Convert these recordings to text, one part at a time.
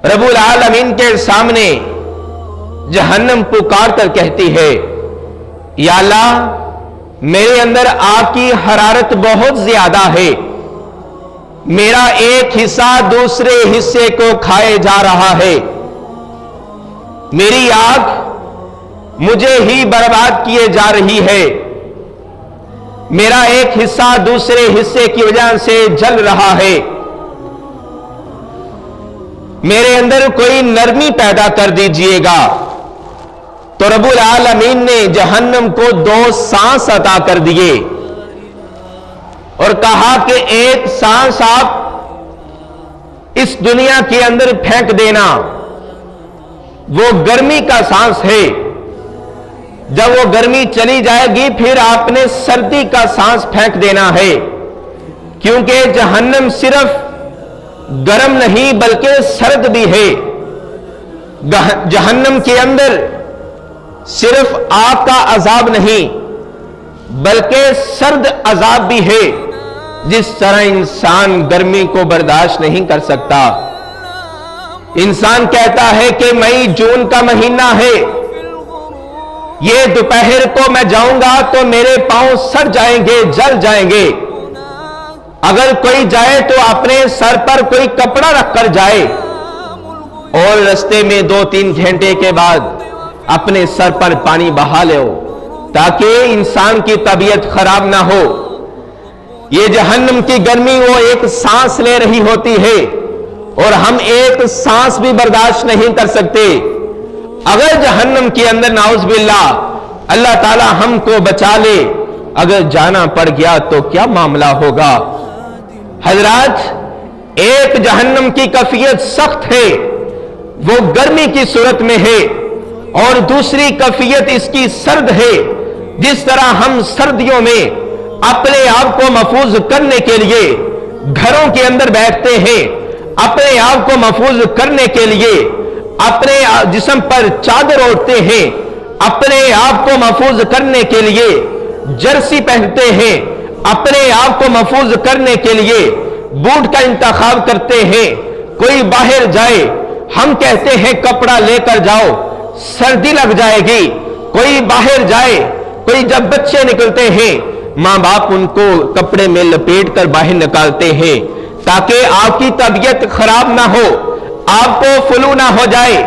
رب العالمین کے سامنے جہنم پکار کر کہتی ہے، یا اللہ میرے اندر آگ کی حرارت بہت زیادہ ہے، میرا ایک حصہ دوسرے حصے کو کھائے جا رہا ہے، میری آگ مجھے ہی برباد کیے جا رہی ہے، میرا ایک حصہ دوسرے حصے کی وجہ سے جل رہا ہے، میرے اندر کوئی نرمی پیدا کر دیجئے گا۔ تو رب العالمین نے جہنم کو 2 سانس عطا کر دیے اور کہا کہ ایک سانس آپ اس دنیا کے اندر پھینک دینا، وہ گرمی کا سانس ہے، جب وہ گرمی چلی جائے گی پھر آپ نے سردی کا سانس پھینک دینا ہے، کیونکہ جہنم صرف گرم نہیں بلکہ سرد بھی ہے۔ جہنم کے اندر صرف آگ کا عذاب نہیں بلکہ سرد عذاب بھی ہے، جس طرح انسان گرمی کو برداشت نہیں کر سکتا۔ انسان کہتا ہے کہ مئی جون کا مہینہ ہے، یہ دوپہر کو میں جاؤں گا تو میرے پاؤں سڑ جائیں گے، جل جائیں گے، اگر کوئی جائے تو اپنے سر پر کوئی کپڑا رکھ کر جائے اور رستے میں 2-3 گھنٹے کے بعد اپنے سر پر پانی بہا لے تاکہ انسان کی طبیعت خراب نہ ہو۔ یہ جہنم کی گرمی وہ ایک سانس لے رہی ہوتی ہے اور ہم ایک سانس بھی برداشت نہیں کر سکتے۔ اگر جہنم کے اندر نعوذ باللہ اللہ تعالی ہم کو بچا لے، اگر جانا پڑ گیا تو کیا معاملہ ہوگا؟ حضرات، ایک جہنم کی کیفیت سخت ہے، وہ گرمی کی صورت میں ہے، اور دوسری کیفیت اس کی سرد ہے۔ جس طرح ہم سردیوں میں اپنے آپ کو محفوظ کرنے کے لیے گھروں کے اندر بیٹھتے ہیں، اپنے آپ کو محفوظ کرنے کے لیے اپنے جسم پر چادر اوڑھتے ہیں، اپنے آپ کو محفوظ کرنے کے لیے جرسی پہنتے ہیں، اپنے آپ کو محفوظ کرنے کے لیے بوٹ کا انتخاب کرتے ہیں۔ کوئی باہر جائے ہم کہتے ہیں کپڑا لے کر جاؤ، سردی لگ جائے گی۔ کوئی باہر جائے، کوئی جب بچے نکلتے ہیں ماں باپ ان کو کپڑے میں لپیٹ کر باہر نکالتے ہیں تاکہ آپ کی طبیعت خراب نہ ہو، آپ کو فلو نہ ہو جائے،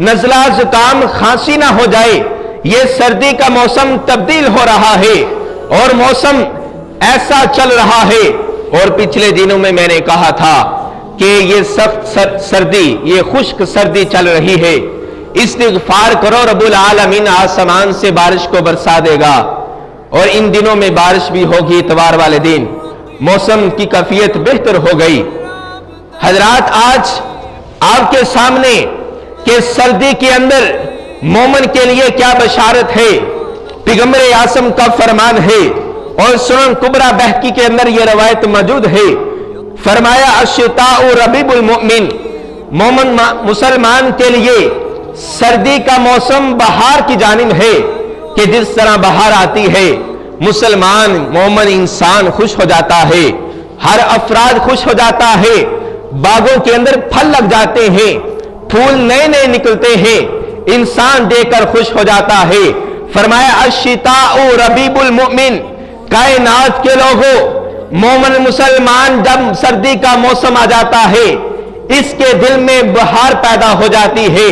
نزلہ زکام کھانسی نہ ہو جائے۔ یہ سردی کا موسم تبدیل ہو رہا ہے اور موسم ایسا چل رہا ہے، اور پچھلے دنوں میں نے کہا تھا کہ یہ سخت سردی، یہ خشک سردی چل رہی ہے۔ استغفار کرو، رب العالمین آسمان سے بارش کو برسا دے گا، اور ان دنوں میں بارش بھی ہوگی۔ اتوار والے دن موسم کی کیفیت بہتر ہو گئی۔ حضرات، آج آپ کے سامنے کہ سردی کے اندر مومن کے لیے کیا بشارت ہے، پیغمبر اعظم کا فرمان ہے، اور سنن کبریٰ بہقی کے اندر یہ روایت موجود ہے۔ فرمایا الشتاء ربیع المؤمن، مومن مسلمان کے لیے سردی کا موسم بہار کی جانب ہے، کہ جس طرح بہار آتی ہے مسلمان مومن انسان خوش ہو جاتا ہے، ہر افراد خوش ہو جاتا ہے، باغوں کے اندر پھل لگ جاتے ہیں، پھول نئے نئے نکلتے ہیں، انسان دیکھ کر خوش ہو جاتا ہے۔ فرمایا الشتاء ربیع المؤمن، کائنات کے لوگوں، مومن مسلمان جب سردی کا موسم آ جاتا ہے اس کے دل میں بہار پیدا ہو جاتی ہے،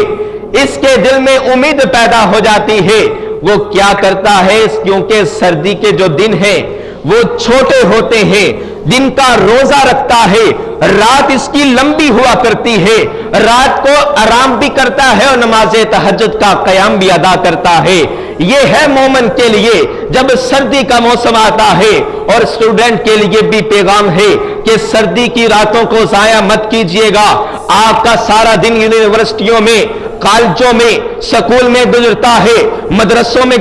اس کے دل میں امید پیدا ہو جاتی ہے۔ وہ کیا کرتا ہے؟ کیونکہ سردی کے جو دن ہیں وہ چھوٹے ہوتے ہیں، دن کا روزہ رکھتا ہے، رات اس کی لمبی ہوا کرتی ہے، رات کو آرام بھی کرتا ہے اور نماز تہجد کا قیام بھی ادا کرتا ہے۔ یہ ہے مومن کے لیے جب سردی کا موسم آتا ہے۔ اور اسٹوڈنٹ کے لیے بھی پیغام ہے کہ سردی کی راتوں کو ضائع مت کیجیے گا۔ آپ کا سارا دن یونیورسٹیوں میں، کالجوں میں، سکول میں گزرتا ہے، مدرسوں میں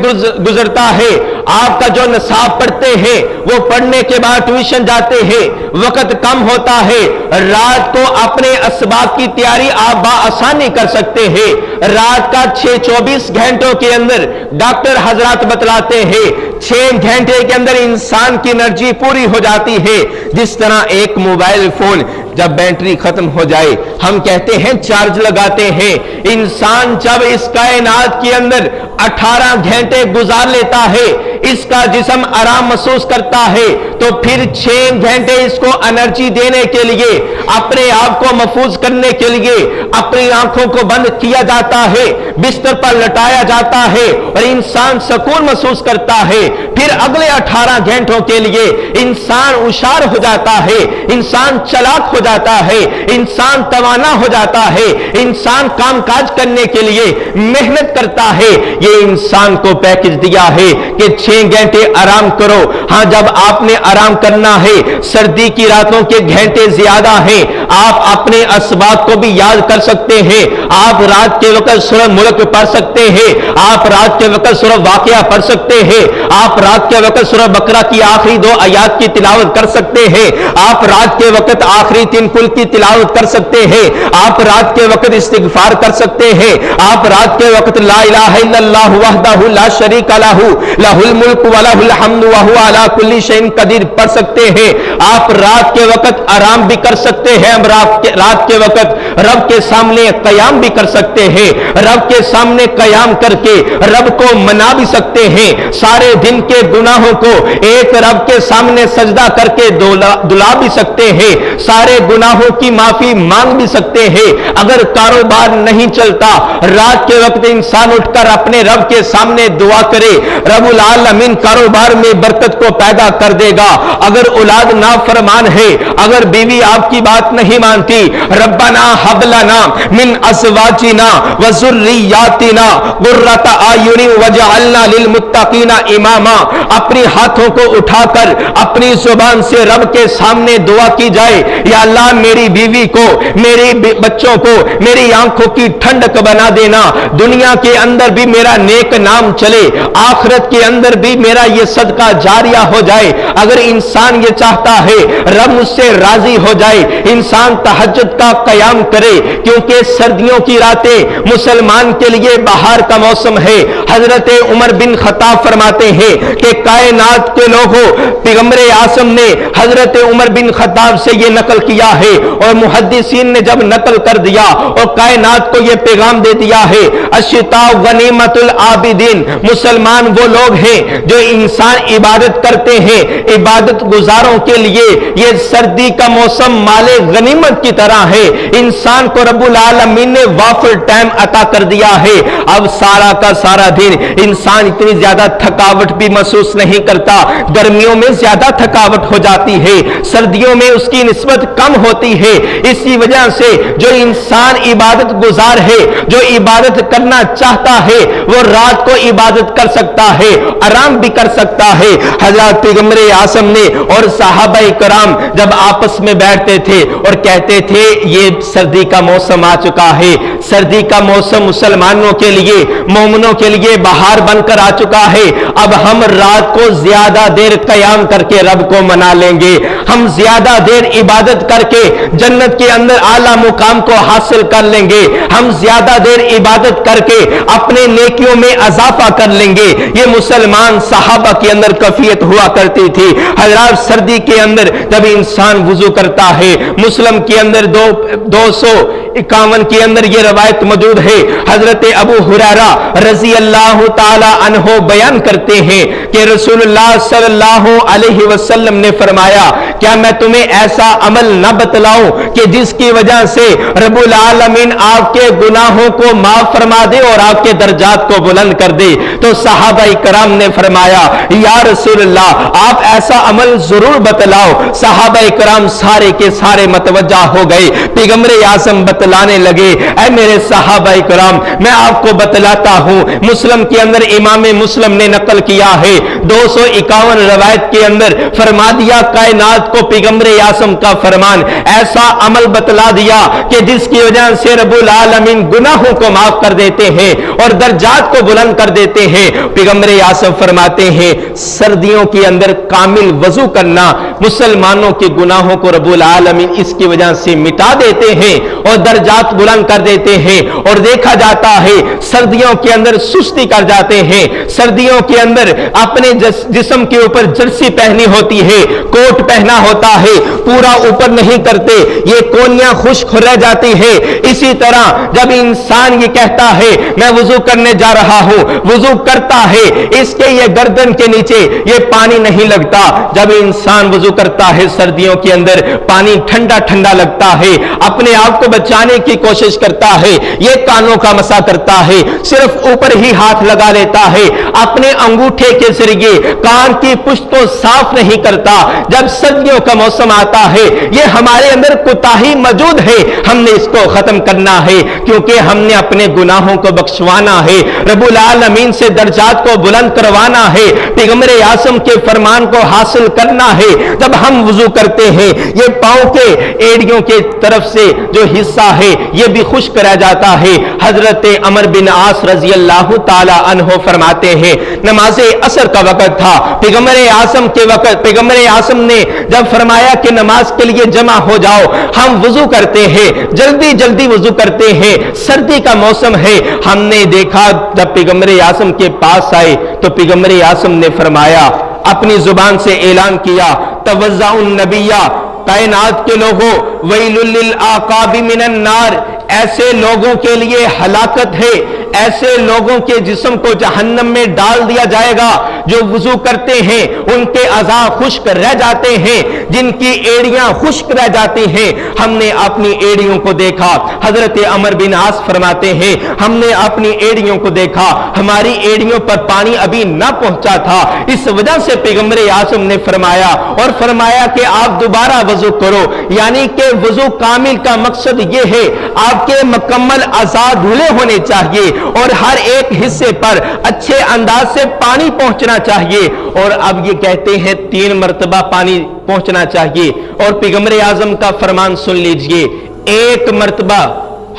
گزرتا ہے۔ آپ کا جو نصاب پڑھتے ہیں وہ پڑھنے کے بعد ٹیوشن جاتے ہیں، وقت کم ہوتا ہے۔ رات کو اپنے اسباق کی تیاری آپ بآسانی کر سکتے ہیں۔ رات کا 24 گھنٹوں کے اندر ڈاکٹر حضرات بتلاتے ہیں 6 گھنٹے کے اندر انسان کی انرجی پوری ہو جاتی ہے۔ جس طرح ایک موبائل فون جب بیٹری ختم ہو جائے ہم کہتے ہیں چارج لگاتے ہیں. انسان جب اس کائنات کے اندر 18 گھنٹے گزار لیتا ہے, اس کا جسم آرام محسوس کرتا ہے, تو پھر 6 گھنٹے اس کو انرجی دینے کے لیے, اپنے آپ کو محفوظ کرنے کے لیے اپنی آنکھوں کو بند کیا جاتا ہے, بستر پر لٹایا جاتا ہے اور انسان سکون محسوس کرتا ہے. پھر اگلے 18 گھنٹوں کے لیے انسان ہوشیار ہو جاتا ہے, انسان چلاک ہو جاتا ہے, انسان توانا ہو جاتا ہے, انسان کام کاج کرنے کے لیے محنت کرتا ہے. یہ انسان کو پیکج دیا ہے کہ 6 گھنٹے آرام کرو. ہاں جب آپ نے آرام کرنا ہے, سردی کی راتوں کے گھنٹے زیادہ ہیں, آپ اپنے اسباق کو بھی یاد کر سکتے ہیں. آپ رات کے وقت سورہ ملک پڑھ سکتے ہیں, آپ رات کے وقت سورہ واقعہ پڑھ سکتے ہیں, آپ رات کے وقت سورہ بقرہ کی آخری 2 آیات کی تلاوت کر سکتے ہیں, آپ رات کے وقت آخری 3 کل کی تلاوت کر سکتے ہیں, آپ رات کے وقت استغفار کر سکتے ہیں, آپ رات کے وقت لا الہ الا اللہ وحدہ لا شریک لہ لہ الملک ولہ الحمد وہو علی کل شیء قدیر پڑھ سکتے ہیں. آپ رات کے وقت آرام بھی کر سکتے ہیں, رات کے وقت رب کے سامنے قیام بھی کر سکتے ہیں, رب کے سامنے قیام کر کے رب کو منا بھی سکتے ہیں, سارے دن کے گناہوں کو ایک رب کے سامنے سجدہ کر کے دلا بھی سکتے ہیں, سارے گناہوں کی معافی مانگ بھی سکتے ہیں. اگر کاروبار نہیں چلتا, رات کے وقت انسان اٹھ کر اپنے رب کے سامنے دعا کرے, رب العالمین کاروبار میں برکت کو پیدا کر دے گا. اگر اولاد نافرمان ہے, اگر بیوی آپ کی بات نہیں مانتی, ربنا ہب لنا من ازواجنا وذریاتنا قرۃ اعین واجعلنا للمتقین اماما, اپنی ہاتھوں کو اٹھا کر اپنی زبان سے رب کے سامنے دعا کی جائے, یا اللہ میری بیوی کو, میری بچوں کو, میری آنکھوں کی ٹھنڈک بنا دینا, دنیا کے اندر بھی میرا نیک نام چلے, آخرت کے اندر بھی میرا یہ صدقہ جاریہ ہو جائے. اگر انسان یہ چاہتا ہے رب مجھ سے راضی ہو جائے, انسان تہجد کا قیام کرے, کیونکہ سردیوں کی راتیں مسلمان کے لیے بہار کا موسم ہے. حضرت عمر بن خطاب فرماتے ہیں کہ کائنات کے لوگوں, پیغمبر اعظم نے حضرت عمر بن خطاب سے یہ نقل کیا ہے, اور محدثین نے جب نقل کر دیا اور کائنات کو یہ پیغام دے دیا ہے, الشتاء غنیمت العابدین, مسلمان وہ لوگ ہیں جو انسان عبادت کرتے ہیں, عبادت گزاروں کے لیے یہ سردی کا موسم مال غنیمت کی طرح ہے. انسان کو رب العالمین نے وافر ٹائم عطا کر دیا ہے. اب سارا کا سارا دن انسان اتنی زیادہ تھکاوٹ بھی محسوس نہیں کرتا. گرمیوں میں زیادہ تھکاوٹ ہو جاتی ہے, سردیوں میں اس کی نسبت کم ہوتی ہے. اسی وجہ سے جو انسان عبادت گزار ہے, جو عبادت کرنا چاہتا ہے, وہ رات کو عبادت کر سکتا ہے, آرام بھی کر سکتا ہے. حضرت پیغمبر اعظم نے اور صحابہ کرام جب آپس میں بیٹھتے تھے اور کہتے تھے یہ سردی کا موسم آ چکا ہے, سردی کا موسم مسلمانوں کے لیے, مومنوں کے لیے بہار بن کر آ چکا ہے, اب ہم رات کو زیادہ دیر قیام کر کے رب کو منا لیں گے, ہم زیادہ دیر عبادت کر کے جنت کے اندر اعلیٰ مقام کو حاصل کر لیں گے, ہم زیادہ دیر عبادت کر کے اپنے نیکیوں میں اضافہ کر لیں گے. یہ مسلمان صحابہ کے اندر کیفیت ہوا کرتی تھی. حضرات سردی کے اندر جب انسان وضو کرتا ہے, مسلم کے اندر 251 کے اندر یہ روایت موجود ہے, حضرت ابو ہریرہ رضی اللہ تعالی عنہ بیان کرتے ہیں کہ رسول اللہ صلی اللہ علیہ وسلم نے فرمایا, کیا میں تمہیں ایسا عمل نہ بتلاؤں کہ جس کی وجہ سے رب العالمین آپ کے گناہوں کو معاف فرما دے اور آپ کے درجات کو بلند کر دے. تو صحابہ کرام نے فرمایا, یا رسول اللہ آپ ایسا عمل ضرور بتلاؤ. صحابہ کرام سارے کے سارے متوجہ ہو گئے, پیغمبر اعظم بتلانے لگے, اے میرے صحابہ کرام میں آپ کو بتلاتا ہوں. مسلم کے اندر امام مسلم نے نقل کیا ہے 251 روایت کے اندر فرما دیا, کائنات کو پیغمبر اعظم کا فرمان, ایسا عمل بتلا دیا کہ جس کی وجہ سے رب العالمین گناہوں کو معاف کر دیتے ہیں اور درجات کو بلند کر دیتے ہیں. پیغمبر اعظم فرماتے ہیں سردیوں کے اندر کامل وضو کرنا مسلمانوں کے گناہوں کو رب العالمین اس کی وجہ سے مٹا دیتے ہیں اور درجات بلند کر دیتے ہیں، اور دیکھا جاتا ہے سردیوں کے اندر سستی کر جاتے ہیں، سردیوں کے اندر اپنے جسم کے اوپر جرسی پہنی ہوتی ہے، کوٹ پہنا ہوتا ہے، پورا اوپر نہیں کرتے، یہ کونیاں خشک رہ جاتی ہے۔ اسی طرح جب انسان یہ کہتا ہے میں وضو کرنے جا رہا ہوں، وضو کرتا ہے، اس کے یہ گردن کے نیچے یہ پانی نہیں لگتا۔ جب انسان وضو کرتا ہے سردیوں کے اندر پانی ٹھنڈا ٹھنڈا لگتا ہے، اپنے آپ کو بچانے کی کوشش کرتا ہے، یہ کانوں کا مسا کرتا ہے، صرف اوپر ہی ہاتھ لگا لیتا ہے، اپنے انگوٹھے کے ذریعے کان کی پشت کو صاف نہیں کرتا۔ جب سردیوں کا موسم آتا ہے یہ ہمارے اندر کوتاہی موجود ہے، ہم نے اس کو ختم کرنا ہے، کیونکہ ہم نے اپنے گناہوں کو بخشوانا ہے، رب العالمین سے درجات کو بلند کروانا ہے، پیغمبر اعظم کے فرمان کو حاصل کرنا ہے۔ جب ہم وضو کرتے ہیں یہ پاؤں کے ایڑیوں کے طرف سے جو حصہ ہے یہ بھی خشک رہ جاتا ہے۔ حضرت عمر بن عاص رضی اللہ تعالی عنہ فرماتے ہیں نماز عصر کا وقت تھا، پیغمبر اعظم کے وقت، پیغمبر اعظم نے جب فرمایا کہ نماز کے لیے جمع ہو جاؤ، ہم وضو کرتے ہیں، جلدی جلدی وضو کرتے ہیں، سردی کا موسم ہے۔ ہم نے دیکھا جب پیغمبر اعظم کے پاس آئے تو پیغمبر اعظم نے فرمایا، اپنی زبان سے اعلان کیا، توزع النبی، کائنات کے لوگوں، ویل للعقاب من النار، ایسے لوگوں کے لیے ہلاکت ہے، ایسے لوگوں کے جسم کو جہنم میں ڈال دیا جائے گا جو وضو کرتے ہیں ان کے اعضاء خشک رہ جاتے ہیں، جن کی ایڑیاں خشک رہ جاتی ہیں۔ ہم نے اپنی ایڑیوں کو دیکھا، حضرت عمر بن عاص فرماتے ہیں ہم نے اپنی ایڑیوں کو دیکھا، ہماری ایڑیوں پر پانی ابھی نہ پہنچا تھا، اس وجہ سے پیغمبر اعظم نے فرمایا اور فرمایا کہ آپ دوبارہ وضو کرو، یعنی کہ وضو کامل کا مقصد یہ ہے آپ کے مکمل اعضاء دھلے ہونے چاہیے اور ہر ایک حصے پر اچھے انداز سے پانی پہنچنا چاہیے۔ اور اب یہ کہتے ہیں 3 مرتبہ پانی پہنچنا چاہیے، اور پیغمبر اعظم کا فرمان سن لیجئے، 1 مرتبہ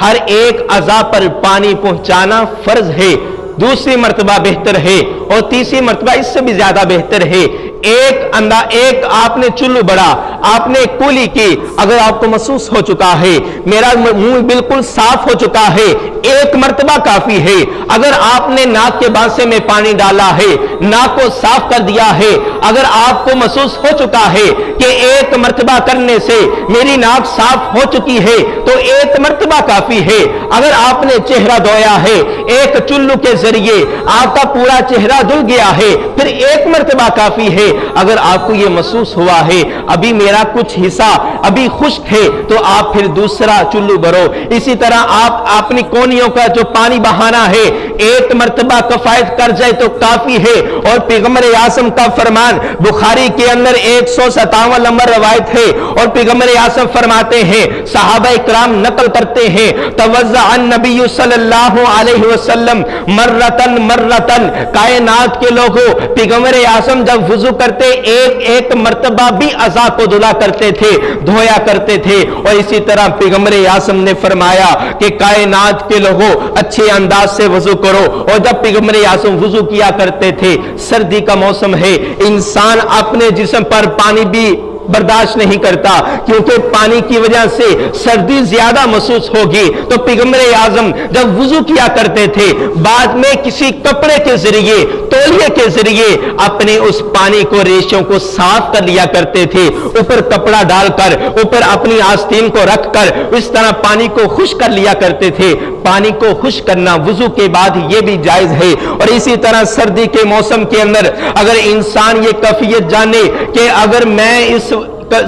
ہر ایک اعضاء پر پانی پہنچانا فرض ہے، دوسری مرتبہ بہتر ہے، اور تیسری مرتبہ اس سے بھی زیادہ بہتر ہے۔ ایک آپ نے چلو بڑا، آپ نے کولی کی، اگر آپ کو محسوس ہو چکا ہے میرا منہ بالکل صاف ہو چکا ہے، 1 مرتبہ کافی ہے۔ اگر آپ نے ناک کے بانسے میں پانی ڈالا ہے، ناک کو صاف کر دیا ہے، اگر آپ کو محسوس ہو چکا ہے کہ 1 مرتبہ کرنے سے میری ناک صاف ہو چکی ہے تو 1 مرتبہ کافی ہے۔ اگر آپ نے چہرہ دھویا ہے، ایک چلو کے ذریعے آپ کا پورا چہرہ دھل گیا ہے، پھر 1 مرتبہ کافی ہے۔ اگر آپ کو یہ محسوس ہوا ہے ابھی میرا کچھ حصہ ابھی خشک ہے تو آپ پھر دوسرا چلو بھرو۔ اسی طرح آپ اپنی کونیوں کا جو پانی بہانا ہے 1 مرتبہ کفایت کر جائے تو کافی ہے۔ اور پیغمبر اعظم کا فرمان بخاری کے اندر 157 نمبر روایت ہے، اور پیغمبر اعظم فرماتے ہیں، صحابہ کرام نقل کرتے ہیں، توزع النبی صلی اللہ علیہ وسلم مرتن مرتن، کائنات کے لوگوں پیغمبر اعظم جب وضو کرتے ایک مرتبہ بھی اعضاء کو دھلا کرتے تھے، دھویا کرتے تھے۔ اور اسی طرح پیغمبر اعظم نے فرمایا کہ کائنات کے لوگوں اچھے انداز سے وضو کرو۔ اور جب پیغمبر اعظم وضو کیا کرتے تھے، سردی کا موسم ہے، انسان اپنے جسم پر پانی بھی برداشت نہیں کرتا کیونکہ پانی کی وجہ سے سردی زیادہ محسوس ہوگی، تو پیغمبر اعظم جب وضو کیا کرتے تھے بعد میں کسی کپڑے کے ذریعے، تولیے کے ذریعے اپنے اس پانی کو، ریشوں کو صاف کر لیا کرتے تھے، اوپر کپڑا ڈال کر، اوپر اپنی آستین کو رکھ کر اس طرح پانی کو خشک کر لیا کرتے تھے۔ پانی کو خشک کرنا وضو کے بعد یہ بھی جائز ہے۔ اور اسی طرح سردی کے موسم کے اندر اگر انسان یہ کیفیت جانے کہ اگر میں اس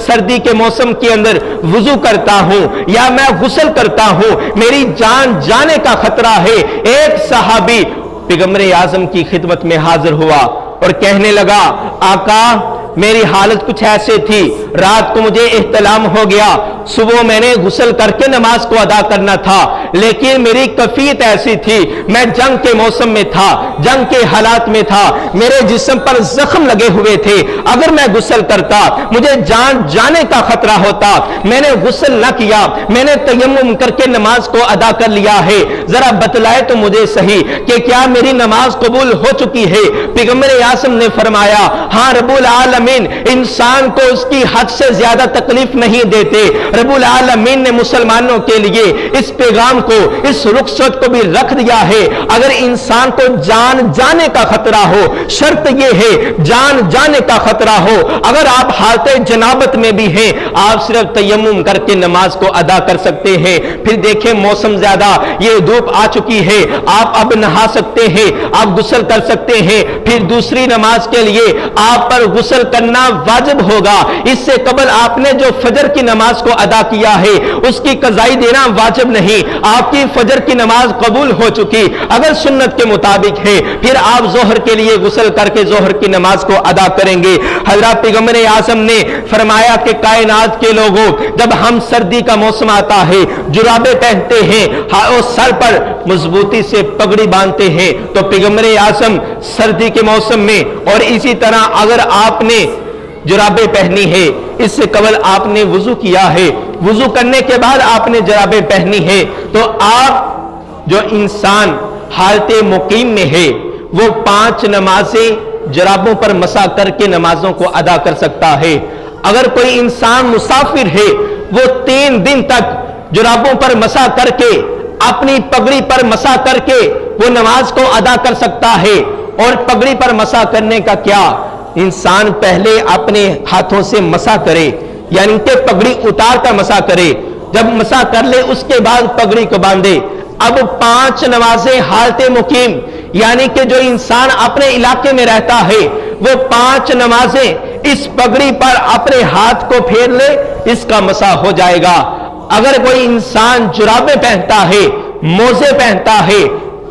سردی کے موسم کے اندر وضو کرتا ہوں یا میں غسل کرتا ہوں میری جان جانے کا خطرہ ہے، ایک صحابی پیغمبر اعظم کی خدمت میں حاضر ہوا اور کہنے لگا، آقا میری حالت کچھ ایسے تھی، رات کو مجھے احتلام ہو گیا، صبح میں نے غسل کر کے نماز کو ادا کرنا تھا، لیکن میری کیفیت ایسی تھی، میں جنگ کے موسم میں تھا، جنگ کے حالات میں تھا، میرے جسم پر زخم لگے ہوئے تھے، اگر میں غسل کرتا مجھے جان جانے کا خطرہ ہوتا، میں نے غسل نہ کیا، میں نے تیمم کر کے نماز کو ادا کر لیا ہے، ذرا بتلائے تو مجھے صحیح کہ کیا میری نماز قبول ہو چکی ہے؟ پیغمبر اعظم نے فرمایا، ہاں رب العالمین انسان کو اس کی حد سے زیادہ تکلیف نہیں دیتے۔ رب العالمین نے مسلمانوں کے لیے اس پیغام کو، اس رخصت کو بھی رکھ دیا ہے۔ اگر انسان کو جان جانے کا خطرہ ہو، شرط یہ ہے جان جانے کا خطرہ ہو، اگر آپ حالت جنابت میں بھی ہیں، آپ صرف تیمم کر کے نماز کو ادا کر سکتے ہیں۔ پھر دیکھیں موسم زیادہ، یہ دھوپ آ چکی ہے، آپ اب نہا سکتے ہیں، آپ غسل کر سکتے ہیں۔ پھر دوسری نماز کے لیے آپ پر غسل کرنا واجب ہوگا۔ اس سے قبل آپ نے جو فجر کی نماز کو ادا کیا ہے اس کی قضائی دینا واجب نہیں، آپ کی فجر کی نماز قبول ہو چکی۔ اگر سنت کے مطابق ہے پھر آپ ظہر کے لیے غسل کر کے ظہر کی نماز کو ادا کریں گے۔ حضرت پیغمبر اعظم نے فرمایا کہ کائنات کے لوگوں، جب ہم سردی کا موسم آتا ہے جرابیں پہنتے ہیں اور سر پر مضبوطی سے پگڑی باندھتے ہیں، تو پیغمبر اعظم سردی کے موسم میں، اور اسی طرح اگر آپ نے جرابیں پہنی ہے، اس سے قبل آپ نے وضو کیا ہے، وضو کرنے کے بعد آپ نے جرابیں پہنی ہے، تو آپ جو انسان حالت مقیم میں ہے وہ 5 نمازیں جرابوں پر مسح کر کے نمازوں کو ادا کر سکتا ہے۔ اگر کوئی انسان مسافر ہے وہ 3 دن تک جرابوں پر مسح کر کے، اپنی پگڑی پر مسح کر کے وہ نماز کو ادا کر سکتا ہے۔ اور پگڑی پر مسح کرنے کا کیا، انسان پہلے اپنے ہاتھوں سے مسح کرے، یعنی کہ پگڑی اتار کر مسح کرے، جب مسح کر لے اس کے بعد پگڑی کو باندھے۔ اب 5 نمازیں حالت مقیم، یعنی کہ جو انسان اپنے علاقے میں رہتا ہے وہ 5 نمازیں اس پگڑی پر اپنے ہاتھ کو پھیر لے، اس کا مسح ہو جائے گا۔ اگر کوئی انسان جرابیں پہنتا ہے، موزے پہنتا ہے،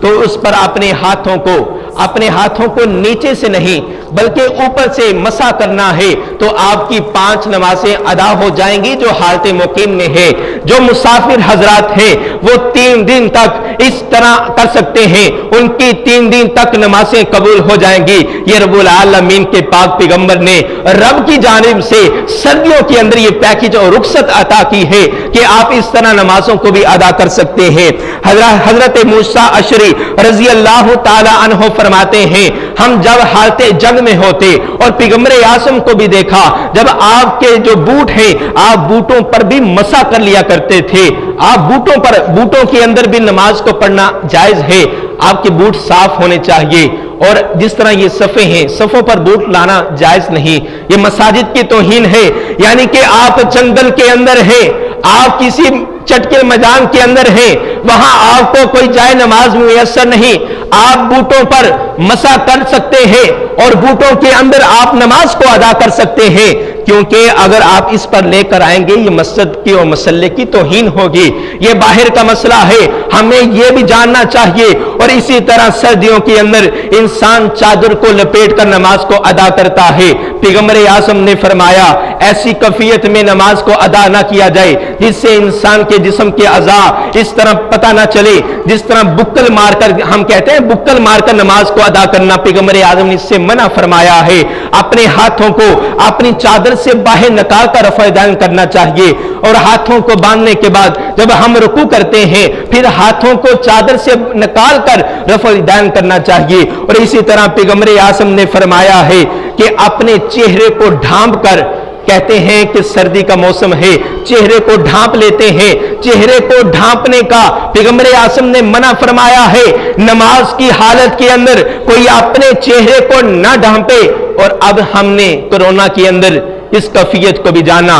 تو اس پر اپنے ہاتھوں کو نیچے سے نہیں بلکہ اوپر سے مسح کرنا ہے، تو آپ کی 5 نمازیں ادا ہو جائیں گی جو حالت مقیم میں ہے۔ جو مسافر حضرات ہیں وہ 3 دن تک اس طرح کر سکتے ہیں، ان کی 3 دن تک نمازیں قبول ہو جائیں گی۔ یہ رب العالمین کے پاک پیغمبر نے رب کی جانب سے سردیوں کے اندر یہ پیکج اور رخصت عطا کی ہے کہ آپ اس طرح نمازوں کو بھی ادا کر سکتے ہیں۔ حضرت موسیٰ اشعری رضی اللہ تعالی عنہ فرماتے ہیں، ہم جب حالت جنگ میں ہوتے اور پیغمبر اعظم کو بھی دیکھا، جب آپ کے جو بوٹ ہیں آپ بوٹوں پر بھی مسح کر لیا کرتے تھے۔ آپ بوٹوں کے اندر بھی نماز کو پڑھنا جائز ہے، آپ کے بوٹ صاف ہونے چاہیے۔ اور جس طرح یہ صفیں ہیں، صفوں پر بوٹ لانا جائز نہیں، یہ مساجد کی توہین ہے۔ یعنی کہ آپ جنگل کے اندر ہیں، آپ کسی چٹکے میدان کے اندر ہیں، وہاں آپ کو کوئی جائے نماز میسر نہیں، آپ بوٹوں پر مسح کر سکتے ہیں اور بوٹوں کے اندر آپ نماز کو ادا کر سکتے ہیں، کیونکہ اگر آپ اس پر لے کر آئیں گے یہ مسجد کی اور مسلح کی توہین ہوگی۔ یہ باہر کا مسئلہ ہے، ہمیں یہ بھی جاننا چاہیے۔ اور اسی طرح سردیوں کے اندر انسان چادر کو لپیٹ کر نماز کو ادا کرتا ہے۔ پیغمبر اعظم نے فرمایا ایسی کیفیت میں نماز کو ادا نہ کیا جائے جس سے انسان کے جسم کے اعضاء اس طرح پتہ نہ چلے، جس طرح بکل مار کر، ہم کہتے ہیں بکل مار کر نماز کو ادا کرنا، پیغمبر اعظم نے اس سے منع فرمایا ہے۔ اپنے ہاتھوں کو اپنی چادر سے باہر نکال کر رفع دین کرنا چاہیے، اور ہاتھوں کو باندھنے کے بعد جب ہم رکوع کرتے ہیں پھر ہاتھوں کو چادر سے نکال کر رفع دین کرنا چاہیے۔ اور اسی طرح پیغمبر اعظم نے فرمایا ہے کہ اپنے چہرے کو ڈھانپ کر، کہتے ہیں کہ سردی کا موسم ہے، چہرے کو ڈھانپ لیتے ہیں، چہرے کو ڈھانپنے کا پیغمبر اعظم نے منع فرمایا ہے۔ نماز کی حالت کے اندر کوئی اپنے چہرے کو نہ ڈھانپے۔ اور اب ہم نے کورونا کے اندر اس کیفیت کو بھی جانا،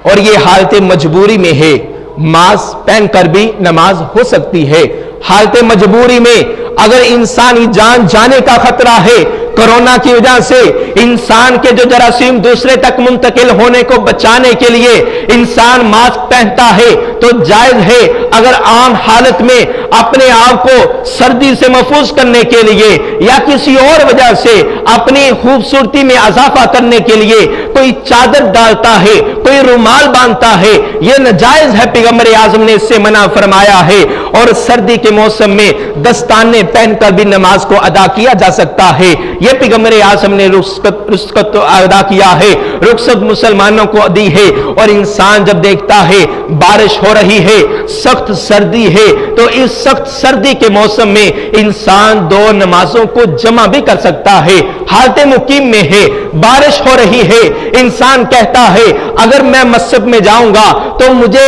اور یہ حالت مجبوری میں ہے، ماسک پہن کر بھی نماز ہو سکتی ہے۔ حالت مجبوری میں اگر انسانی جان جانے کا خطرہ ہے، کورونا کی وجہ سے انسان کے جو جراثیم دوسرے تک منتقل ہونے کو بچانے کے لیے انسان ماسک پہنتا ہے تو جائز ہے۔ اگر عام حالت میں اپنے آپ کو سردی سے محفوظ کرنے کے لیے یا کسی اور وجہ سے اپنی خوبصورتی میں اضافہ کرنے کے لیے کوئی چادر ڈالتا ہے، کوئی رومال باندھتا ہے، یہ ناجائز ہے، پیغمبر اعظم نے اس سے منع فرمایا ہے۔ اور سردی کے موسم میں دستانے پہن کر بھی نماز کو ادا کیا جا سکتا ہے، یہ پیغمبر اعظم نے رخصت ادا کیا ہے، رخصت مسلمانوں کو دی ہے۔ اور انسان جب دیکھتا ہے بارش ہو رہی ہے، سخت سردی ہے، تو اس سخت سردی کے موسم میں انسان 2 نمازوں کو جمع بھی کر سکتا ہے۔ حالت مقیم میں ہے، بارش ہو رہی ہے، انسان کہتا ہے اگر میں مسجد میں جاؤں گا تو مجھے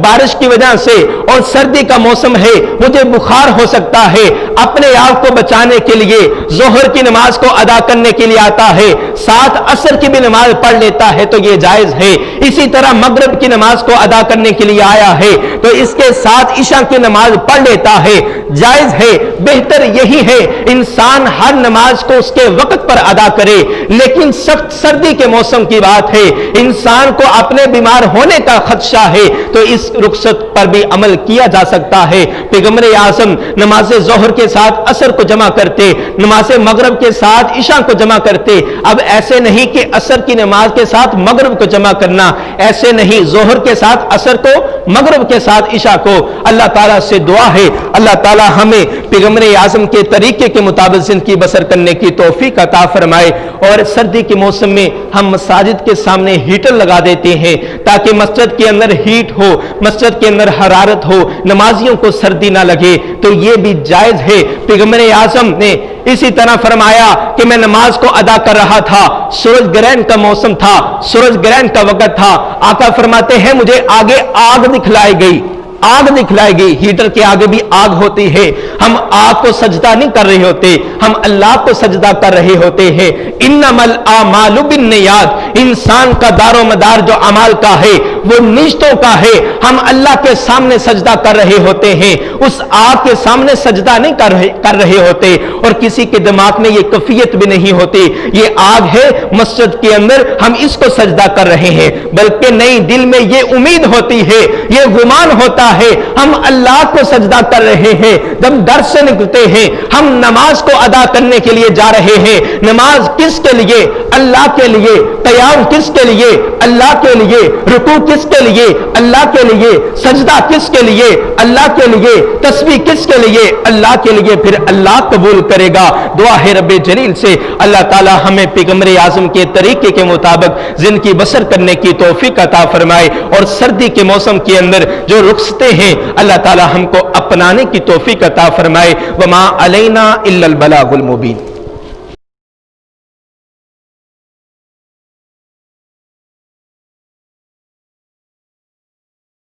بارش کی وجہ سے اور سردی کا موسم ہے مجھے بخار ہو سکتا ہے، اپنے آپ کو بچانے کے لیے ظہر کی نماز کو ادا کرنے کے لیے آتا ہے، ساتھ عصر کی بھی نماز پڑھ لیتا ہے تو یہ جائز ہے، اسی طرح مغرب کی نماز کو ادا کرنے کے لیے آیا ہے تو اس کے ساتھ عشاء کی نماز پڑھ لیتا ہے، جائز ہے۔ بہتر یہی ہے انسان ہر نماز کو اس کے وقت پر ادا کرے، لیکن سخت سردی کے موسم کی بات ہے، انسان کو اپنے بیمار ہونے کا خدشہ ہے تو اس رخصت پر بھی عمل کیا جا سکتا ہے۔ پیغمبر اعظم نماز ظہر کے ساتھ عصر کو جمع کرتے، نماز مغرب کے ساتھ عشاء کو جمع کرتے۔ اب ایسے نہیں کہ عصر کی نماز کے ساتھ مغرب کو جمع کرنا، ایسے نہیں، ظہر کے ساتھ عصر کو، مغرب کے ساتھ عشاء کو۔ اللہ تعالیٰ سے دعا ہے اللہ تعالیٰ ہمیں پیغمبر اعظم کے طریقے کے مطابق زندگی بسر کرنے کی توفیق عطا فرمائے۔ اور سردی کے موسم میں ہم مساجد کے سامنے ہیٹر لگا دیتے ہیں تاکہ مسجد کے اندر ہیٹ ہو، مسجد کے اندر حرارت ہو، نمازیوں کو سردی نہ لگے، تو یہ بھی جائز ہے۔ پیغمبر اعظم نے اسی طرح فرمایا کہ میں نماز کو ادا کر رہا تھا، سورج گرہن کا موسم تھا، سورج گرہن کا وقت تھا، آقا فرماتے ہیں مجھے آگے آگ دکھلائی گئی، آگ دکھلائی گئی، ہیٹر کے آگے بھی آگ ہوتی ہے، ہم آگ کو سجدہ نہیں کر رہے ہوتے، ہم اللہ کو سجدہ کر رہے ہوتے ہیں۔ انما الاعمال بالنیات، انسان کا دار و مدار جو اعمال کا ہے وہ نیتوں کا ہے، ہم اللہ کے سامنے سجدہ کر رہے ہوتے ہیں، اس آگ کے سامنے سجدہ نہیں کر رہے ہوتے، اور کسی کے دماغ میں یہ کیفیت بھی نہیں ہوتی یہ آگ ہے مسجد کے اندر ہم اس کو سجدہ کر رہے ہیں، بلکہ نہیں، دل میں یہ امید ہوتی ہے، یہ گمان ہوتا ہے ہم اللہ کو سجدہ کر رہے ہیں۔ جب گھر سے نکلتے ہیں ہم نماز کو ادا کرنے کے لیے جا رہے ہیں، نماز کس کے لیے؟ اللہ کے لیے، قیام کس کے لیے؟ اللہ کے لیے، رکوع کس کے لیے؟ اللہ کے لیے، سجدہ کس کے لیے؟ اللہ کے لیے، تسبیح کس کے لیے؟ اللہ کے لیے، پھر اللہ قبول کرے گا۔ دعا ہے رب جلیل سے اللہ تعالی ہمیں پیغمبر اعظم کے طریقے کے مطابق زندگی بسر کرنے کی توفیق عطا فرمائے، اور سردی کے موسم کے اندر جو رخصتیں ہیں اللہ تعالی ہم کو اپنانے کی توفیق عطا فرمائے۔ وما علینا الا البلاغ المبین۔